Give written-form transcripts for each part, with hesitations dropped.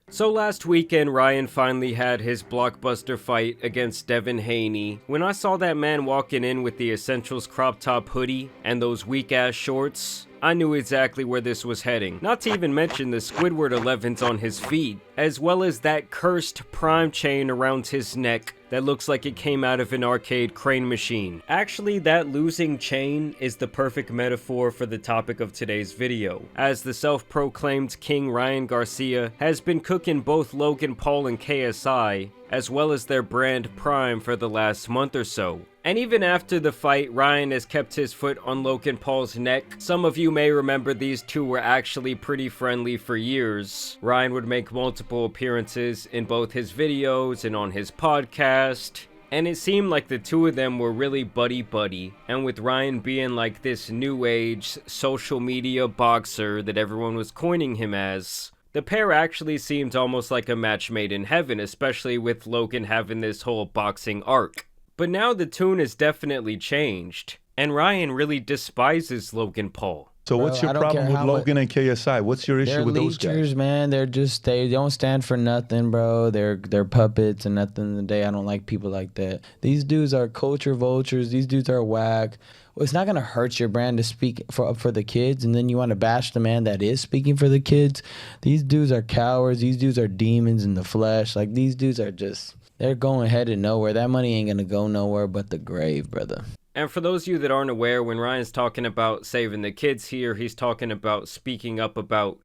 So last weekend, Ryan finally had his blockbuster fight against Devin Haney. When I saw that man walking in with the Essentials crop top hoodie and those weak-ass shorts, I knew exactly where this was heading. Not to even mention the Squidward 11s on his feet, as well as that cursed Prime chain around his neck that looks like it came out of an arcade crane machine. Actually, that losing chain is the perfect metaphor for the topic of today's video, as the self-proclaimed King Ryan Garcia has been cooking both Logan Paul and KSI, as well as their brand Prime for the last month or so. And even after the fight, Ryan has kept his foot on Logan Paul's neck. Some of you may remember these two were actually pretty friendly for years. Ryan would make multiple appearances in both his videos and on his podcast, and it seemed like the two of them were really buddy-buddy, and with Ryan being like this new age social media boxer that everyone was coining him as, the pair actually seemed almost like a match made in heaven, especially with Logan having this whole boxing arc. But now the tune has definitely changed, and Ryan really despises Logan Paul. So what's your problem with Logan and KSI? What's your issue with those guys? Man, they don't stand for nothing, bro. They're puppets and nothing in the day. I don't like people like that. These dudes are culture vultures. These dudes are whack. Well, it's not gonna hurt your brand to speak for the kids, and then you want to bash the man that is speaking for the kids. These dudes are cowards. These dudes are demons in the flesh. Like, these dudes are just, they're going headed nowhere. That money ain't gonna go nowhere but the grave, brother. And for those of you that aren't aware, when Ryan's talking about saving the kids here, he's talking about speaking up about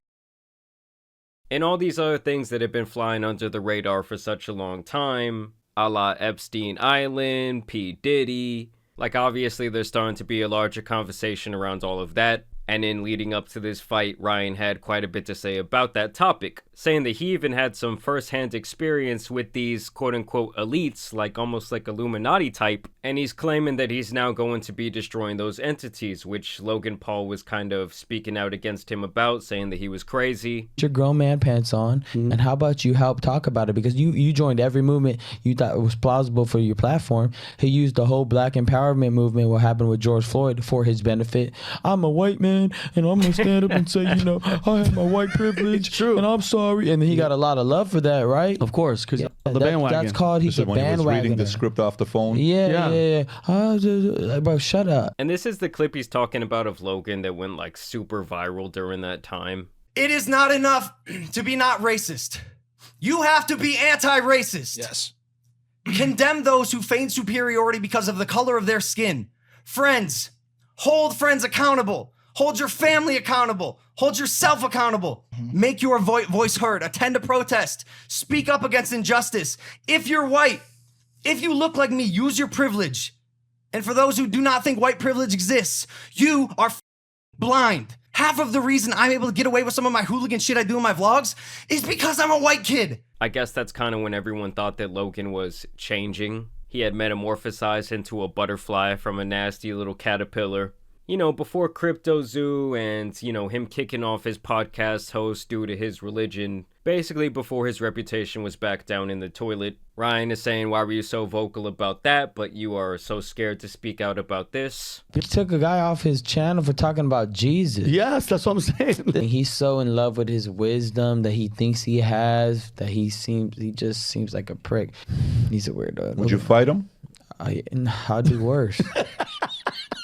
and all these other things that have been flying under the radar for such a long time, a la Epstein Island, P. Diddy. Like, obviously there's starting to be a larger conversation around all of that. And in leading up to this fight, Ryan had quite a bit to say about that topic, saying that he even had some first-hand experience with these quote-unquote elites, like almost like Illuminati type, and he's claiming that he's now going to be destroying those entities, which Logan Paul was kind of speaking out against him about, saying that he was crazy. Your grown man pants on, and how about you help talk about it? Because you joined every movement you thought was plausible for your platform. He used the whole black empowerment movement, what happened with George Floyd, for his benefit. I'm a white man, and I'm gonna stand up and say, I have my white privilege, true, and I'm sorry. And then he got a lot of love for that, right? Of course, because the bandwagon. That's called, he's a bandwagoner. When he was reading the script off the phone? Yeah. Bro, shut up. And this is the clip he's talking about of Logan that went like super viral during that time. It is not enough to be not racist. You have to be anti-racist. Yes. Condemn those who feign superiority because of the color of their skin. Friends, hold friends accountable. Hold your family accountable. Hold yourself accountable. Make your voice heard. Attend a protest. Speak up against injustice. If you're white, if you look like me, use your privilege. And for those who do not think white privilege exists, you are blind. Half of the reason I'm able to get away with some of my hooligan shit I do in my vlogs is because I'm a white kid. I guess that's kind of when everyone thought that Logan was changing. He had metamorphosized into a butterfly from a nasty little caterpillar. Before Crypto Zoo and, him kicking off his podcast host due to his religion, basically before his reputation was back down in the toilet. Ryan is saying, why were you so vocal about that, but you are so scared to speak out about this? He took a guy off his channel for talking about Jesus. Yes, that's what I'm saying. He's so in love with his wisdom that he thinks he has, that he just seems like a prick. He's a weirdo. Would you fight him? I'll do worse.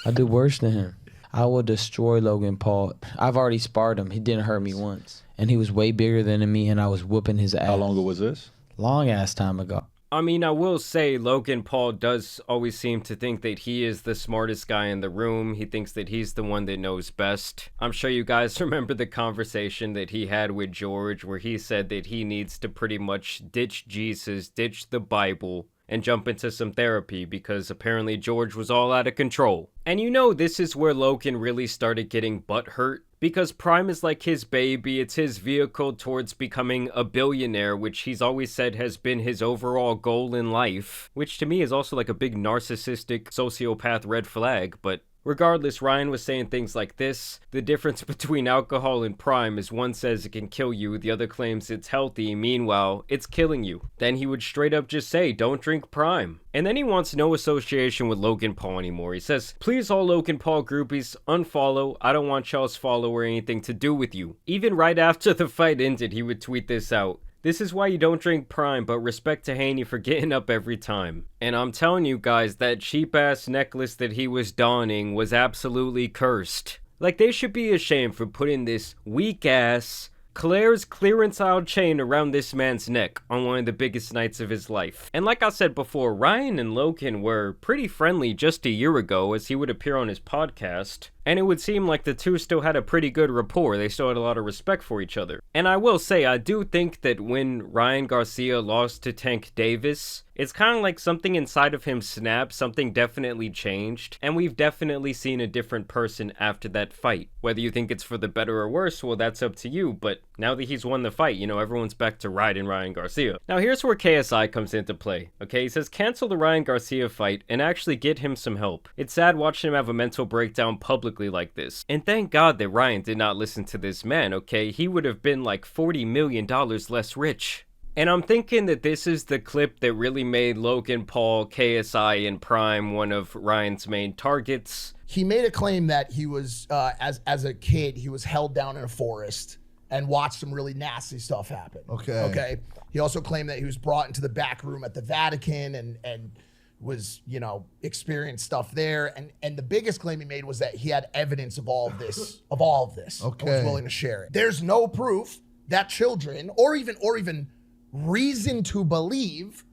I'll do worse than him. I will destroy Logan Paul. I've already sparred him. He didn't hurt me once. And he was way bigger than me, and I was whooping his ass. How long ago was this? Long ass time ago. I mean, I will say Logan Paul does always seem to think that he is the smartest guy in the room. He thinks that he's the one that knows best. I'm sure you guys remember the conversation that he had with George, where he said that he needs to pretty much ditch Jesus, ditch the Bible, and jump into some therapy because apparently George was all out of control. And this is where Logan really started getting butthurt, because Prime is like his baby. It's his vehicle towards becoming a billionaire, which he's always said has been his overall goal in life, which to me is also like a big narcissistic sociopath red flag. But regardless, Ryan was saying things like this: the difference between alcohol and Prime is one says it can kill you, the other claims it's healthy, meanwhile, it's killing you. Then he would straight up just say, don't drink Prime. And then he wants no association with Logan Paul anymore. He says, please all Logan Paul groupies, unfollow. I don't want y'all's follow or anything to do with you. Even right after the fight ended, he would tweet this out. This is why you don't drink Prime, but respect to Haney for getting up every time. And I'm telling you guys, that cheap-ass necklace that he was donning was absolutely cursed. Like, they should be ashamed for putting this weak-ass Claire's clearance aisle chain around this man's neck on one of the biggest nights of his life. And like I said before, Ryan and Logan were pretty friendly just a year ago, as he would appear on his podcast. And it would seem like the two still had a pretty good rapport. They still had a lot of respect for each other. And I will say, I do think that when Ryan Garcia lost to Tank Davis, it's kind of like something inside of him snapped, something definitely changed, and we've definitely seen a different person after that fight. Whether you think it's for the better or worse, well, that's up to you, but now that he's won the fight, you know, everyone's back to riding Ryan Garcia. Now here's where KSI comes into play, okay? He says cancel the Ryan Garcia fight and actually get him some help. It's sad watching him have a mental breakdown publicly like this. And thank God that Ryan did not listen to this man, okay? He would have been like $40 million less rich. And I'm thinking that this is the clip that really made Logan Paul, KSI, and Prime one of Ryan's main targets. He made a claim that he was, as a kid, he was held down in a forest and watched some really nasty stuff happen. Okay. He also claimed that he was brought into the back room at the Vatican and was, you know, experienced stuff there. And the biggest claim he made was that he had evidence of all of this, and was willing to share it. There's no proof that children, or even reason to believe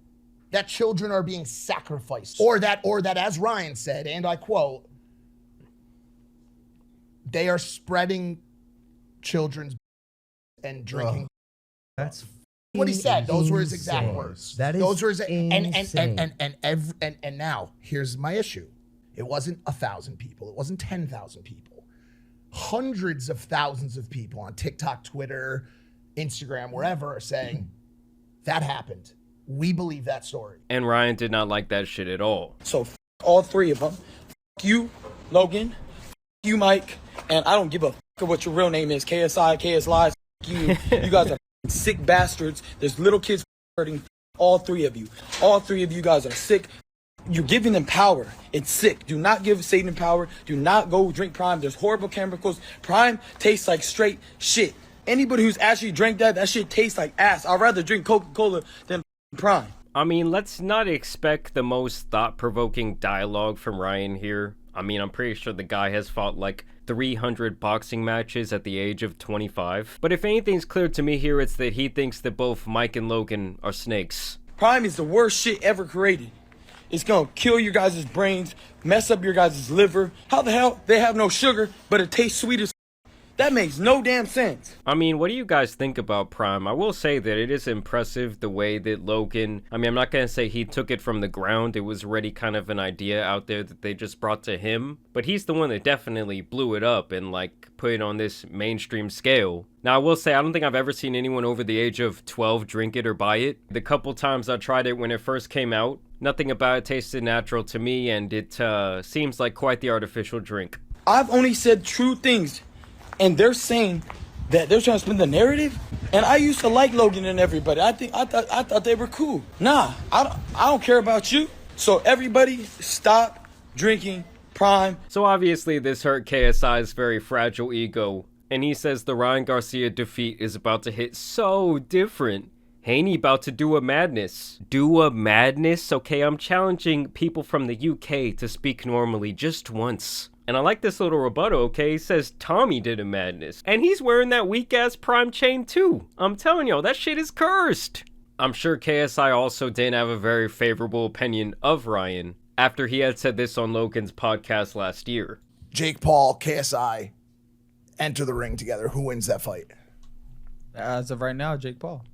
that children are being sacrificed, or that, as Ryan said, and I quote, they are spreading children's and drinking. That's what he said. Those were his exact words. That is those were his insane. and now here's my issue. It wasn't 1,000 people. It wasn't 10,000 people. Hundreds of thousands of people on TikTok, Twitter, Instagram, wherever are saying that happened. We believe that story. And Ryan did not like that shit at all. So all three of them. You, Logan. You, Mike. And I don't give a what your real name is. KSI, KS Lies. You. You guys are sick bastards. There's little kids hurting. All three of you. All three of you guys are sick. You're giving them power. It's sick. Do not give Satan power. Do not go drink Prime. There's horrible chemicals. Prime tastes like straight shit. Anybody who's actually drank that shit tastes like ass. I'd rather drink Coca-Cola than Prime. I mean, let's not expect the most thought-provoking dialogue from Ryan here. I mean, I'm pretty sure the guy has fought like 300 boxing matches at the age of 25. But if anything's clear to me here, it's that he thinks that both Mike and Logan are snakes. Prime is the worst shit ever created. It's gonna kill your guys' brains, mess up your guys' liver. How the hell they have no sugar, but it tastes sweet as that makes no damn sense. I mean, what do you guys think about Prime? I will say that it is impressive the way that Logan, I mean, I'm not going to say he took it from the ground. It was already kind of an idea out there that they just brought to him. But he's the one that definitely blew it up and like put it on this mainstream scale. Now, I will say, I don't think I've ever seen anyone over the age of 12 drink it or buy it. The couple times I tried it when it first came out, nothing about it tasted natural to me, and it seems like quite the artificial drink. I've only said true things. And they're saying that they're trying to spin the narrative. And I used to like Logan and everybody. I thought they were cool. Nah, I don't care about you. So everybody stop drinking Prime. So obviously this hurt KSI's very fragile ego. And he says the Ryan Garcia defeat is about to hit so different. Haney about to do a madness. Do a madness? Okay, I'm challenging people from the UK to speak normally just once. And I like this little rebuttal, okay? He says Tommy did a madness. And he's wearing that weak-ass Prime chain too. I'm telling y'all, that shit is cursed. I'm sure KSI also didn't have a very favorable opinion of Ryan after he had said this on Logan's podcast last year. Jake Paul, KSI, enter the ring together. Who wins that fight? As of right now, Jake Paul.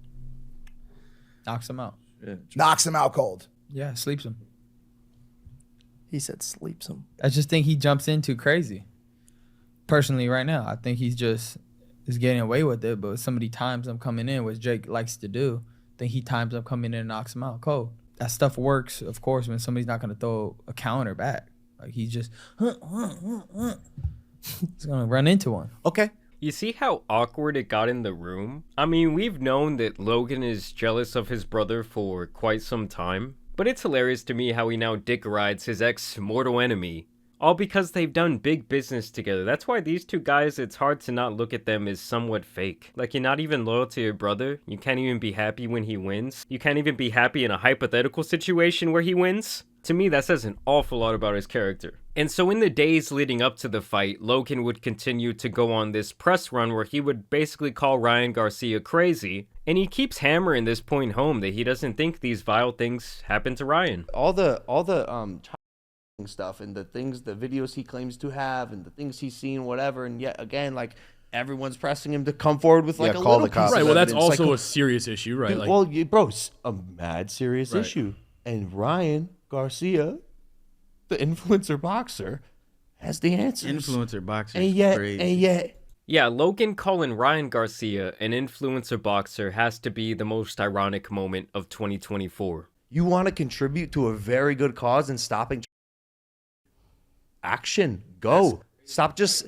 Knocks him out. Knocks him out cold. Yeah, sleeps him. He said sleeps him. I just think he jumps in too crazy. Personally, right now, I think he's just is getting away with it. But some of the times I'm coming in, which Jake likes to do, I think he times up coming in and knocks him out cold. That stuff works, of course, when somebody's not going to throw a counter back. Like he's just, he's going to run into one. Okay. You see how awkward it got in the room? I mean, we've known that Logan is jealous of his brother for quite some time. But it's hilarious to me how he now dick rides his ex-mortal enemy all because they've done big business together. That's why these two guys, it's hard to not look at them as somewhat fake. Like, you're not even loyal to your brother. You can't even be happy when he wins. You can't even be happy in a hypothetical situation where he wins. To me, that says an awful lot about his character. And so in the days leading up to the fight, Logan would continue to go on this press run where he would basically call Ryan Garcia crazy. And he keeps hammering this point home that he doesn't think these vile things happen to Ryan. All the stuff and the videos he claims to have and the things he's seen, whatever, and yet again, like, everyone's pressing him to come forward with like a little piece of right. Well, that's evidence. also like, a serious issue, right? Dude, Like, well, bro, it's a mad serious Right. issue. And Ryan Garcia, the influencer boxer, has the answers. Influencer boxer, and yet. Yeah, Logan calling Ryan Garcia an influencer boxer has to be the most ironic moment of 2024. You want to contribute to a very good cause and stopping action. Go. Stop just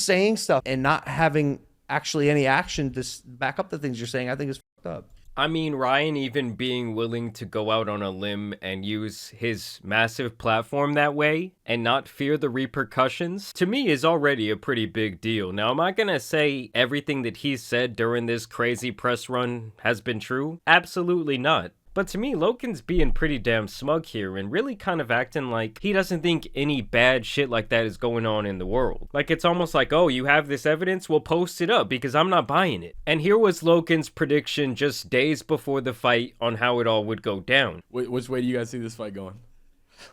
saying stuff and not having actually any action to back up the things you're saying. I think is fucked up. I mean, Ryan even being willing to go out on a limb and use his massive platform that way and not fear the repercussions, to me is already a pretty big deal. Now, am I gonna say everything that he said during this crazy press run has been true? Absolutely not. But to me, Logan's being pretty damn smug here and really kind of acting like he doesn't think any bad shit like that is going on in the world. Like, it's almost like, oh, you have this evidence? Well, post it up because I'm not buying it. And here was Logan's prediction just days before the fight on how it all would go down. which way do you guys see this fight going?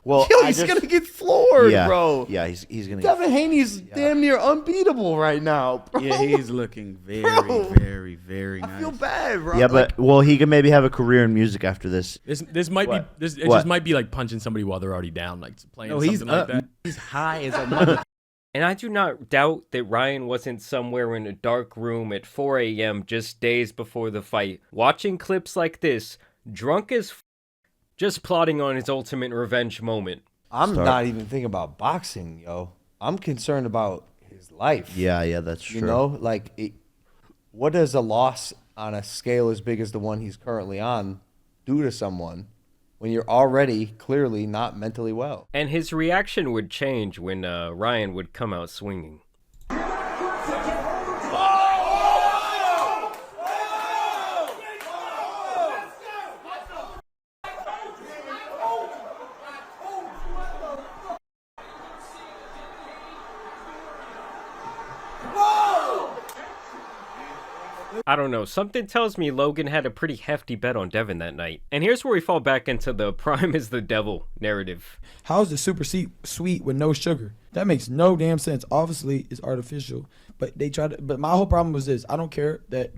Well, he's gonna get floored, bro. Yeah, he's gonna. Devin Haney's damn near unbeatable right now, bro. Yeah, he's looking very nice. I feel bad, bro. Yeah, but he could maybe have a career in music after this. This might be this. It just might be like punching somebody while they're already down, like playing something like that. He's high as a mother. And I do not doubt that Ryan wasn't somewhere in a dark room at 4 a.m. just days before the fight, watching clips like this, drunk as just plotting on his ultimate revenge moment. I'm not even thinking about boxing, yo. I'm concerned about his life. Yeah, that's true. You know, like, what does a loss on a scale as big as the one he's currently on do to someone when you're already clearly not mentally well? And his reaction would change when Ryan would come out swinging. I don't know, something tells me Logan had a pretty hefty bet on Devin that night. And here's where we fall back into the Prime is the devil narrative. How's the super sweet with no sugar? That makes no damn sense. Obviously, it's artificial. But but my whole problem was this. I don't care that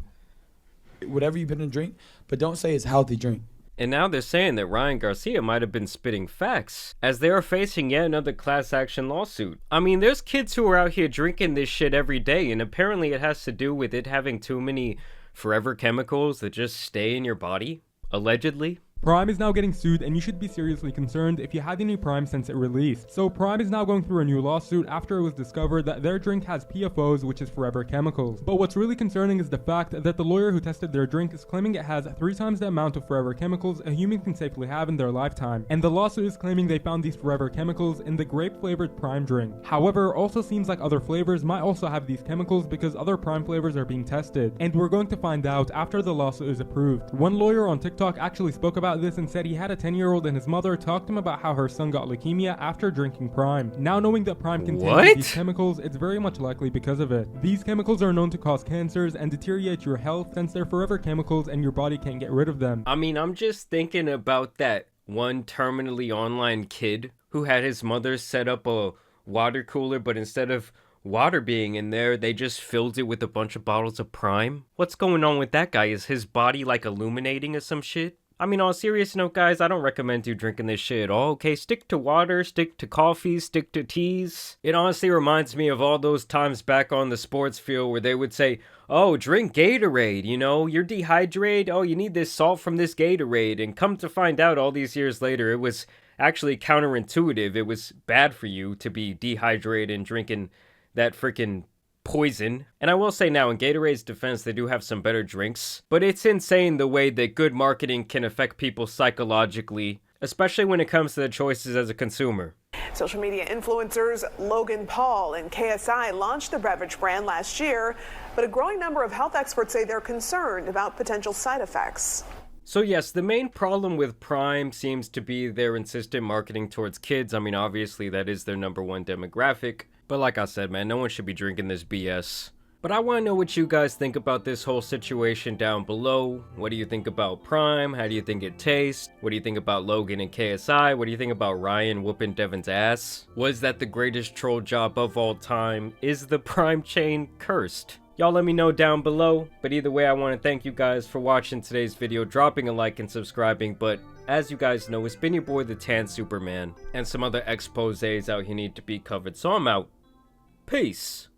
whatever you put in a drink, but don't say it's healthy drink. And now they're saying that Ryan Garcia might have been spitting facts, as they are facing yet another class action lawsuit. I mean, there's kids who are out here drinking this shit every day, and apparently it has to do with it having too many forever chemicals that just stay in your body, allegedly. Prime is now getting sued, and you should be seriously concerned if you had any Prime since it released. So Prime is now going through a new lawsuit after it was discovered that their drink has PFOs, which is forever chemicals. But what's really concerning is the fact that the lawyer who tested their drink is claiming it has 3 times the amount of forever chemicals a human can safely have in their lifetime. And the lawsuit is claiming they found these forever chemicals in the grape-flavored Prime drink. However, also seems like other flavors might also have these chemicals because other Prime flavors are being tested. And we're going to find out after the lawsuit is approved. One lawyer on TikTok actually spoke about this and said he had a 10-year-old and his mother talked to him about how her son got leukemia after drinking Prime. Now knowing that Prime contains these chemicals, it's very much likely because of it. These chemicals are known to cause cancers and deteriorate your health since they're forever chemicals and your body can't get rid of them. I mean, I'm just thinking about that one terminally online kid who had his mother set up a water cooler, but instead of water being in there, they just filled it with a bunch of bottles of Prime. What's going on with that guy? Is his body like illuminating or some shit? I mean, on a serious note, guys, I don't recommend you drinking this shit at all, okay? Stick to water, stick to coffee, stick to teas. It honestly reminds me of all those times back on the sports field where they would say, oh, drink Gatorade, you know, you're dehydrated, oh, you need this salt from this Gatorade, and come to find out all these years later, it was actually counterintuitive. It was bad for you to be dehydrated and drinking that freaking poison. And I will say now, in Gatorade's defense, they do have some better drinks, but it's insane the way that good marketing can affect people psychologically, especially when it comes to their choices as a consumer. Social media influencers Logan Paul and KSI launched the beverage brand last year, but a growing number of health experts say they're concerned about potential side effects. So yes, the main problem with Prime seems to be their insistent marketing towards kids. I mean, obviously that is their #1 demographic. But like I said, man, no one should be drinking this BS. But I want to know what you guys think about this whole situation down below. What do you think about Prime? How do you think it tastes? What do you think about Logan and KSI? What do you think about Ryan whooping Devin's ass? Was that the greatest troll job of all time? Is the Prime chain cursed? Y'all let me know down below, but either way I want to thank you guys for watching today's video, dropping a like and subscribing, but as you guys know, it's been your boy the Tan Superman, and some other exposés out here need to be covered, so I'm out. Peace.